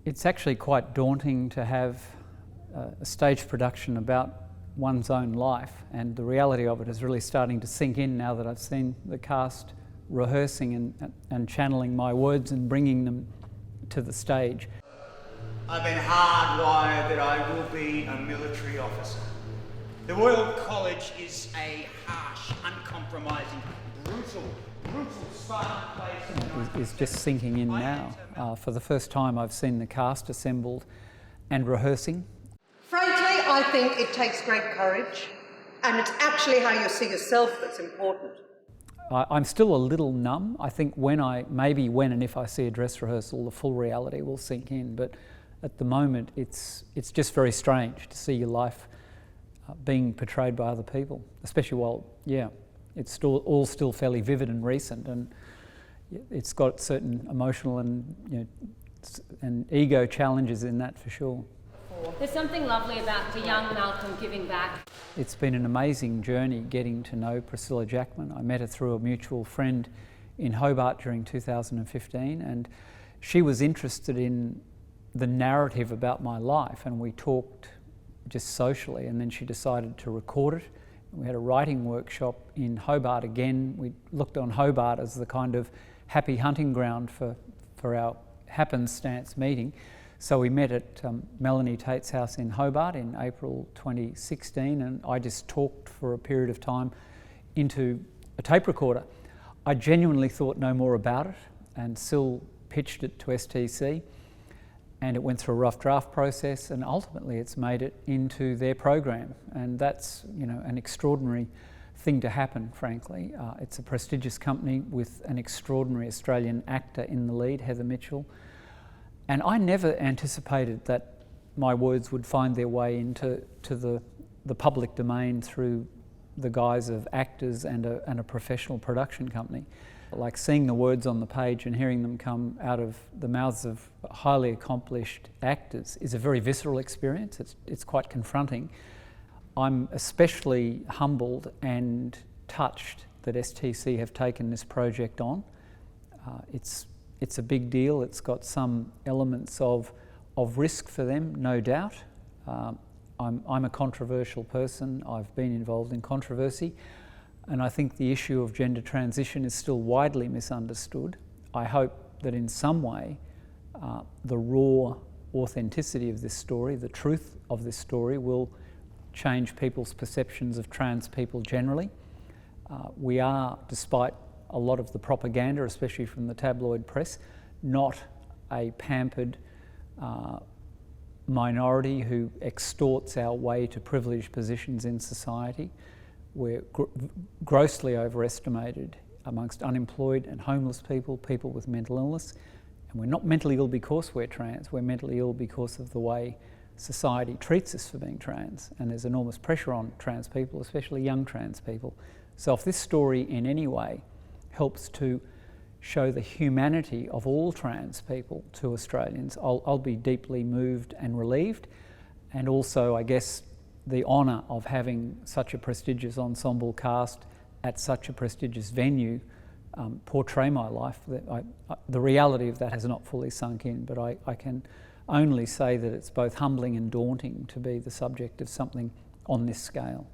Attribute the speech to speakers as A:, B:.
A: It's actually quite daunting to have a stage production about one's own life, and the reality of it is really starting to sink in now that I've seen the cast rehearsing and channeling my words and bringing them to the stage.
B: I've been hardwired that I will be a military officer. The Royal College is a harsh, uncompromising, brutal Spartan place.
A: Is just sinking in now. For the first time I've seen the cast assembled and rehearsing.
C: Frankly, I think it takes great courage, and it's actually how you see yourself that's important.
A: I'm still a little numb. I think maybe when and if I see a dress rehearsal, the full reality will sink in. But at the moment, it's just very strange to see your life being portrayed by other people, especially while, it's all still fairly vivid and recent, and it's got certain emotional and ego challenges in that for sure.
D: There's something lovely about the young Malcolm giving back.
A: It's been an amazing journey getting to know Priscilla Jackman. I met her through a mutual friend in Hobart during 2015, and she was interested in the narrative about my life, and we talked just socially, and then she decided to record it. We had a writing workshop in Hobart again. We looked on Hobart as the kind of happy hunting ground for our happenstance meeting. So we met at Melanie Tate's house in Hobart in April 2016, and I just talked for a period of time into a tape recorder. I genuinely thought no more about it, and Sil pitched it to STC, and it went through a rough draft process, and ultimately it's made it into their program, and that's an extraordinary thing to happen, frankly. It's a prestigious company with an extraordinary Australian actor in the lead, Heather Mitchell. And I never anticipated that my words would find their way into the public domain through the guise of actors and a professional production company. Like seeing the words on the page and hearing them come out of the mouths of highly accomplished actors is a very visceral experience. It's quite confronting. I'm especially humbled and touched that STC have taken this project on. It's a big deal. It's got some elements of risk for them, no doubt. I'm a controversial person. I've been involved in controversy, and I think the issue of gender transition is still widely misunderstood. I hope that in some way the raw authenticity of this story, the truth of this story, will change people's perceptions of trans people generally. We are, despite a lot of the propaganda, especially from the tabloid press, not a pampered minority who extorts our way to privileged positions in society. We're grossly overestimated amongst unemployed and homeless people, people with mental illness. And we're not mentally ill because we're trans, we're mentally ill because of the way society treats us for being trans. And there's enormous pressure on trans people, especially young trans people. So if this story in any way helps to show the humanity of all trans people to Australians, I'll be deeply moved and relieved. And also, I guess, the honour of having such a prestigious ensemble cast at such a prestigious venue portray my life. The reality of that has not fully sunk in, but I can only say that it's both humbling and daunting to be the subject of something on this scale.